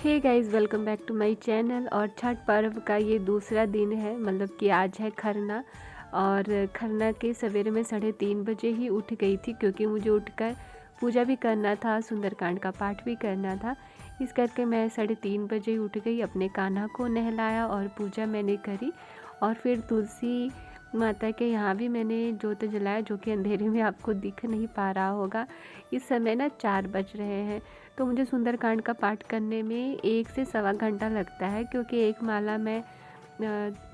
Hey guys, welcome back to my channel. और छठ पर्व का ये दूसरा दिन है, मतलब कि आज है खरना। और खरना के सवेरे में 3:30 बजे ही उठ गई थी, क्योंकि मुझे उठकर पूजा भी करना था, सुंदरकांड का पाठ भी करना था। इस करके मैं 3:30 बजे ही उठ गई, अपने कान्हा को नहलाया और पूजा मैंने करी। और फिर तुलसी माता के यहाँ भी मैंने जोत जलाया, जो कि अंधेरे में आपको दिख नहीं पा रहा होगा। इस समय ना 4 बज रहे हैं। तो मुझे सुंदरकांड का पाठ करने में 1 से सवा घंटा लगता है, क्योंकि एक माला मैं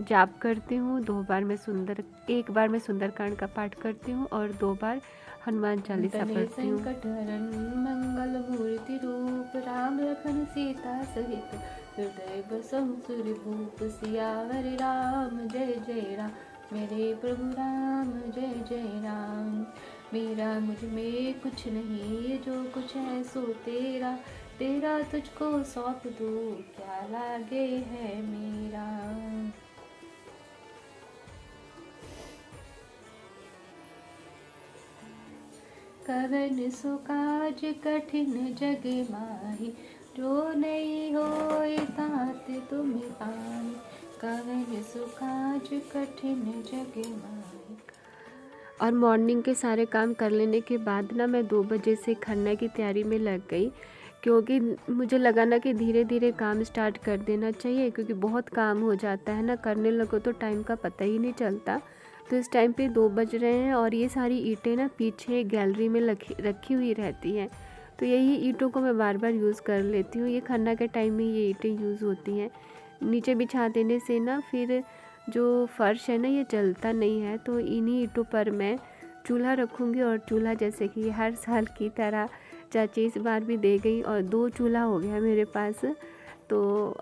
जाप करती हूँ, एक बार मैं सुंदरकांड का पाठ करती हूँ और 2 बार हनुमान चालीसा पढ़ती हूँ। मंगल मूर्ति रूप राम लखन सीता सहित हृदय बसहु सुरभूप सियावर राम जय जय राम। मेरे प्रभु राम जय जय राम। मेरा मुझ में कुछ नहीं, जो कुछ है सो तेरा, तेरा तुझको सौंप दूँ, क्या लागे है मेरा। कवन सो काज कठिन जग माही, जो नहीं होए तात तुम पाई। कवन सो काज कठिन जग माही। और मॉर्निंग के सारे काम कर लेने के बाद ना मैं 2 बजे से खरना की तैयारी में लग गई, क्योंकि मुझे लगा ना कि धीरे धीरे काम स्टार्ट कर देना चाहिए, क्योंकि बहुत काम हो जाता है ना, करने लगो तो टाइम का पता ही नहीं चलता। तो इस टाइम पे 2 बज रहे हैं और ये सारी ईंटें ना पीछे गैलरी में रखी हुई रहती हैं। तो यही ईंटों को मैं बार बार यूज़ कर लेती हूँ। ये खरना के टाइम में ये ईंटें यूज़ होती हैं। नीचे बिछा देने से ना फिर जो फर्श है ना ये जलता नहीं है। तो इन्हीं ईंटों पर मैं चूल्हा रखूँगी। और चूल्हा जैसे कि हर साल की तरह चाची इस बार भी दे गई और 2 चूल्हा हो गया मेरे पास। तो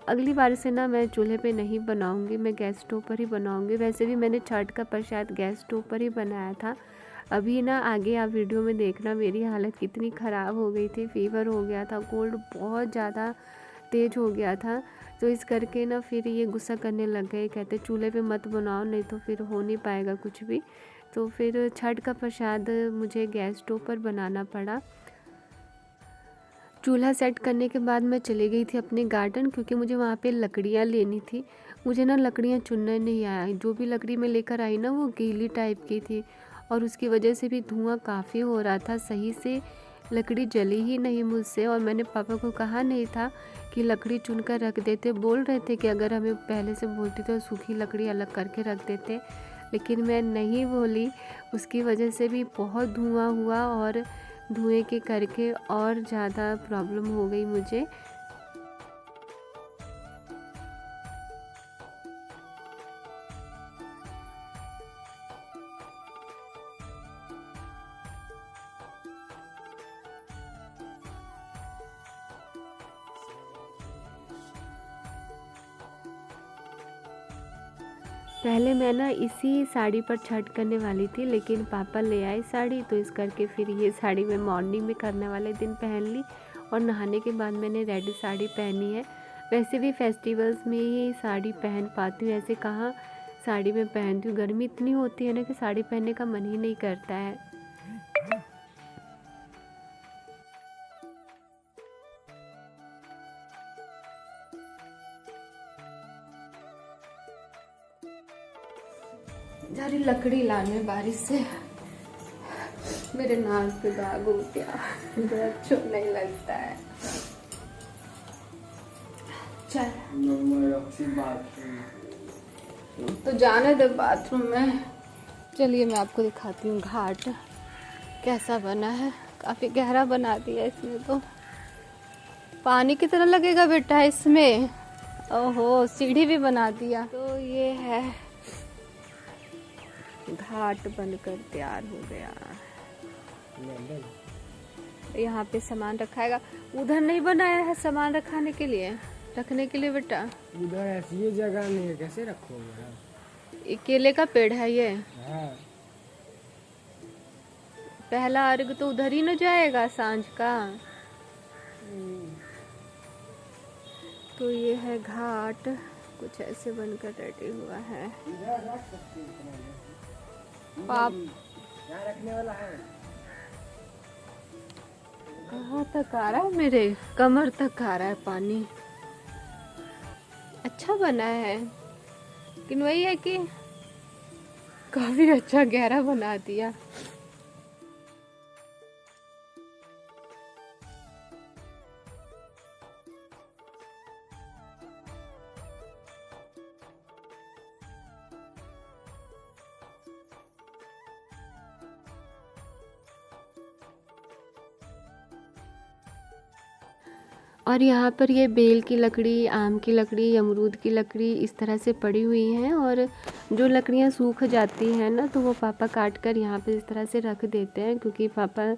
अगली बार से ना मैं चूल्हे पे नहीं बनाऊँगी, मैं गैस स्टोव पर ही बनाऊँगी। वैसे भी मैंने छठ का प्रसाद गैस स्टोव पर ही बनाया था। अभी ना आगे आप वीडियो में देखना मेरी हालत कितनी ख़राब हो गई थी, फीवर हो गया था, कोल्ड बहुत ज़्यादा तेज़ हो गया था। तो इस करके ना फिर ये गुस्सा करने लग गए, कहते चूल्हे पे मत बनाओ, नहीं तो फिर हो नहीं पाएगा कुछ भी। तो फिर छठ का प्रसाद मुझे गैस स्टोव पर बनाना पड़ा। चूल्हा सेट करने के बाद मैं चली गई थी अपने गार्डन, क्योंकि मुझे वहाँ पे लकड़ियाँ लेनी थी। मुझे ना लकड़ियाँ चुनने नहीं आया, जो भी लकड़ी मैं लेकर आई ना वो गीली टाइप की थी, और उसकी वजह से भी धुआं काफ़ी हो रहा था, सही से लकड़ी जली ही नहीं मुझसे। और मैंने पापा को कहा नहीं था कि लकड़ी चुनकर रख देते, बोल रहे थे कि अगर हमें पहले से बोलती तो सूखी लकड़ी अलग करके रख देते, लेकिन मैं नहीं बोली। उसकी वजह से भी बहुत धुआं हुआ और धुएं के करके और ज़्यादा प्रॉब्लम हो गई मुझे। पहले मैं ना इसी साड़ी पर छठ करने वाली थी, लेकिन पापा ले आए साड़ी, तो इस करके फिर ये साड़ी मैं मॉर्निंग में करने वाले दिन पहन ली। और नहाने के बाद मैंने रेड साड़ी पहनी है। वैसे भी फेस्टिवल्स में ही साड़ी पहन पाती हूँ, ऐसे कहाँ साड़ी में पहनती हूँ। गर्मी इतनी होती है ना कि साड़ी पहनने का मन ही नहीं करता है। जा रही लकड़ी लाने बारिश से, मेरे नाक पे दाग हो गया, मुझे अच्छा नहीं लगता है। चल तो जाने दे बाथरूम में। चलिए मैं आपको दिखाती हूँ घाट कैसा बना है। काफ़ी गहरा बना दिया इसमें, तो पानी की तरह लगेगा बेटा इसमें। ओहो, सीढ़ी भी बना दिया। तो ये है घाट बनकर तैयार हो गया। यहाँ पे सामान रखाएगा, उधर नहीं बनाया है सामान रखने के लिए बेटा। उधर ऐसी जगह नहीं है, कैसे रखोगे? ये केले का पेड़ है ये। हाँ। पहला अर्घ तो उधर ही न जाएगा सांझ का। तो ये है घाट, कुछ ऐसे बनकर रेडी हुआ है। पाप रखने वाला है। कहाँ तक आ रहा है, मेरे कमर तक आ रहा है पानी। अच्छा बना है, लेकिन वही है कि काफ़ी अच्छा गहरा बना दिया। और यहाँ पर ये बेल की लकड़ी, आम की लकड़ी, अमरूद की लकड़ी इस तरह से पड़ी हुई हैं, और जो लकड़ियाँ सूख जाती हैं ना तो वो पापा काट कर यहाँ पे इस तरह से रख देते हैं, क्योंकि पापा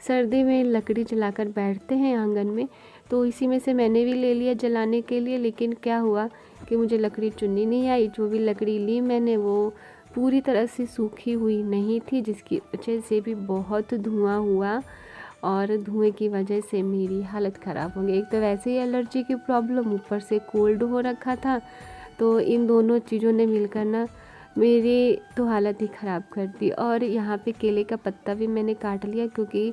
सर्दी में लकड़ी जलाकर बैठते हैं आंगन में। तो इसी में से मैंने भी ले लिया जलाने के लिए, लेकिन क्या हुआ कि मुझे लकड़ी चुननी नहीं आई। जो भी लकड़ी ली मैंने वो पूरी तरह से सूखी हुई नहीं थी, जिसकी वजह से भी बहुत धुआं हुआ, और धुएं की वजह से मेरी हालत ख़राब हो गई। एक तो वैसे ही एलर्जी की प्रॉब्लम, ऊपर से कोल्ड हो रखा था, तो इन दोनों चीज़ों ने मिलकर ना मेरी तो हालत ही ख़राब कर दी। और यहाँ पे केले का पत्ता भी मैंने काट लिया, क्योंकि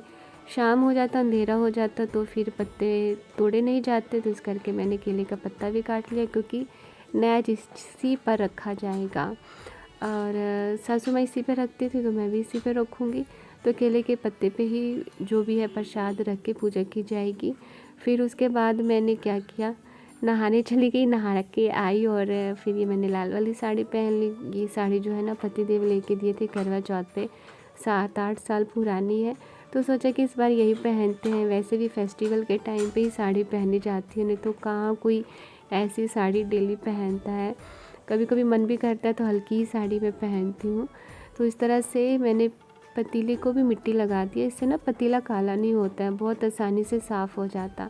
शाम हो जाता, अंधेरा हो जाता, तो फिर पत्ते तोड़े नहीं जाते, तो इस करके मैंने केले का पत्ता भी काट लिया, क्योंकि नैज इसी पर रखा जाएगा। और सासू माँ इसी पर रखती थी, तो मैं भी इसी पर रखूँगी। तो केले के पत्ते पे ही जो भी है प्रसाद रख के पूजा की जाएगी। फिर उसके बाद मैंने क्या किया, नहाने चली गई, नहा के आई, और फिर ये मैंने लाल वाली साड़ी पहन ली। ये साड़ी जो है ना पतिदेव लेके दिए थे करवा चौथ पे, 7-8 साल पुरानी है, तो सोचा कि इस बार यही पहनते हैं। वैसे भी फेस्टिवल के टाइम पे ही साड़ी पहनी जाती है, नहीं तो कहाँ कोई ऐसी साड़ी डेली पहनता है। कभी कभी मन भी करता है तो हल्की ही साड़ी मैं पहनती हूँ। तो इस तरह से मैंने पतीले को भी मिट्टी लगा दिया, इससे ना पतीला काला नहीं होता है, बहुत आसानी से साफ़ हो जाता।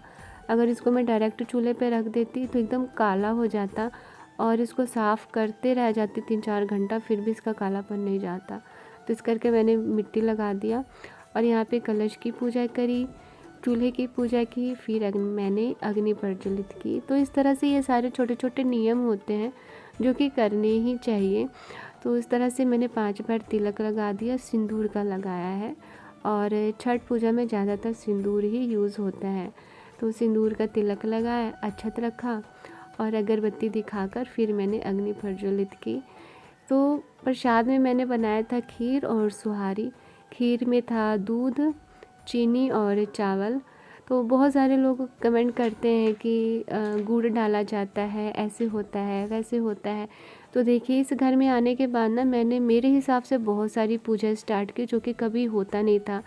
अगर इसको मैं डायरेक्ट चूल्हे पे रख देती तो एकदम काला हो जाता, और इसको साफ़ करते रह जाती 3-4 घंटा, फिर भी इसका कालापन नहीं जाता। तो इस करके मैंने मिट्टी लगा दिया, और यहाँ पे कलश की पूजा करी, चूल्हे की पूजा की, फिर मैंने अग्नि प्रज्वलित की। तो इस तरह से ये सारे छोटे छोटे नियम होते हैं जो कि करने ही चाहिए। तो इस तरह से मैंने 5 बार तिलक लगा दिया, सिंदूर का लगाया है, और छठ पूजा में ज़्यादातर सिंदूर ही यूज़ होता है। तो सिंदूर का तिलक लगाया, अक्षत रखा, और अगरबत्ती दिखाकर फिर मैंने अग्नि प्रज्वलित की। तो प्रसाद में मैंने बनाया था खीर और सुहारी। खीर में था दूध, चीनी और चावल। तो बहुत सारे लोग कमेंट करते हैं कि गुड़ डाला जाता है, ऐसे होता है, वैसे होता है। तो देखिए, इस घर में आने के बाद ना मैंने मेरे हिसाब से बहुत सारी पूजा स्टार्ट की, जो कि कभी होता नहीं था।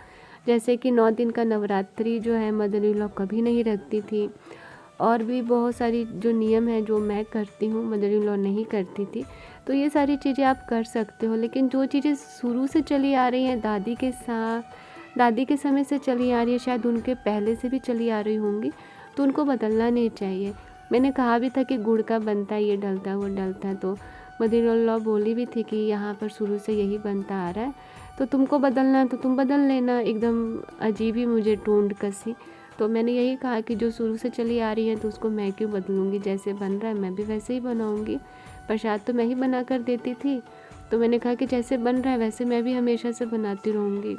जैसे कि 9 दिन का नवरात्रि जो है मदर इन लॉ कभी नहीं रखती थी, और भी बहुत सारी जो नियम है जो मैं करती हूँ मदर इन लॉ नहीं करती थी। तो ये सारी चीज़ें आप कर सकते हो, लेकिन जो चीज़ें शुरू से चली आ रही हैं दादी के समय से चली आ रही है, शायद उनके पहले से भी चली आ रही होंगी, तो उनको बदलना नहीं चाहिए। मैंने कहा भी था कि गुड़ का बनता है, ये डलता है, वो डलता है, तो मदर इन लॉ बोली भी थी कि यहाँ पर शुरू से यही बनता आ रहा है, तो तुमको बदलना है तो तुम बदल लेना। एकदम अजीब ही मुझे टोंड कसी। तो मैंने यही कहा कि जो शुरू से चली आ रही है तो उसको मैं क्यों बदलूँगी, जैसे बन रहा है मैं भी वैसे ही बनाऊँगी। प्रसाद तो मैं ही बना कर देती थी, तो मैंने कहा कि जैसे बन रहा है वैसे मैं भी हमेशा से बनाती रहूँगी।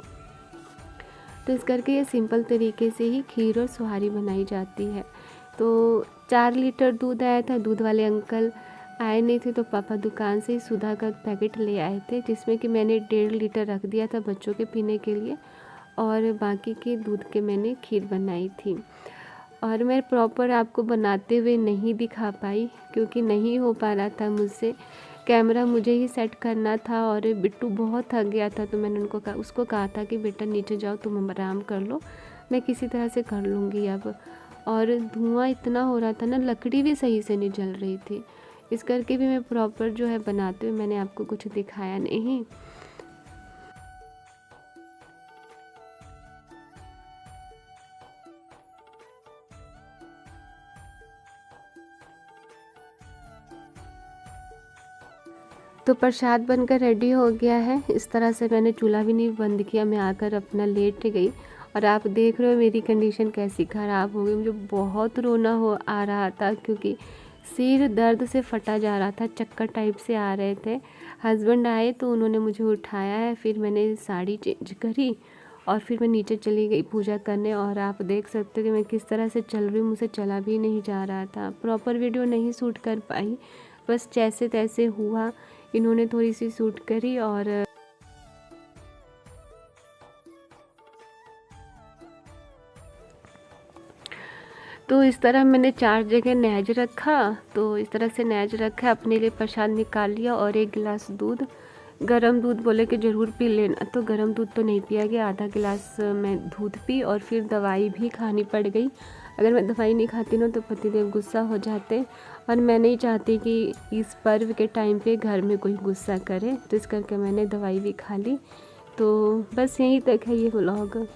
तो इस करके ये सिंपल तरीके से ही खीर और सुहारी बनाई जाती है। तो 4 लीटर दूध आया था, दूध वाले अंकल आए नहीं थे, तो पापा दुकान से ही सुधा का पैकेट ले आए थे, जिसमें कि मैंने 1.5 लीटर रख दिया था बच्चों के पीने के लिए, और बाकी के दूध के मैंने खीर बनाई थी। और मैं प्रॉपर आपको बनाते हुए नहीं दिखा पाई, क्योंकि नहीं हो पा रहा था मुझसे, कैमरा मुझे ही सेट करना था, और बिट्टू बहुत थक गया था। तो मैंने उसको कहा था कि बेटा नीचे जाओ, तुम आराम कर लो, मैं किसी तरह से कर लूँगी अब। और धुआं इतना हो रहा था ना, लकड़ी भी सही से नहीं जल रही थी, इस करके भी मैं प्रॉपर जो है बनाते हुए मैंने आपको कुछ दिखाया नहीं। तो प्रसाद बनकर रेडी हो गया है। इस तरह से मैंने चूल्हा भी नहीं बंद किया, मैं आकर अपना लेट गई, और आप देख रहे हो मेरी कंडीशन कैसी ख़राब हो गई। मुझे बहुत रोना आ रहा था, क्योंकि सिर दर्द से फटा जा रहा था, चक्कर टाइप से आ रहे थे। हस्बैंड आए तो उन्होंने मुझे उठाया है, फिर मैंने साड़ी चेंज करी और फिर मैं नीचे चली गई पूजा करने। और आप देख सकते हो कि मैं किस तरह से चल रही हूँ, मुझसे चला भी नहीं जा रहा था। प्रॉपर वीडियो नहीं शूट कर पाई, बस जैसे तैसे हुआ इन्होंने थोड़ी सी शूट करी। और तो इस तरह मैंने 4 जगह नेज रखा। तो इस तरह से नेज रखा, अपने लिए प्रसाद निकाल लिया और 1 गिलास दूध, गरम दूध बोले कि ज़रूर पी लेना, तो गरम दूध तो नहीं पिया गया, आधा गिलास मैं दूध पी। और फिर दवाई भी खानी पड़ गई। अगर मैं दवाई नहीं खाती ना तो पतिदेव गुस्सा हो जाते, और मैं नहीं चाहती कि इस पर्व के टाइम पे घर में कोई गुस्सा करे, तो इस करके मैंने दवाई भी खा ली। तो बस यहीं तक है ये व्लॉग।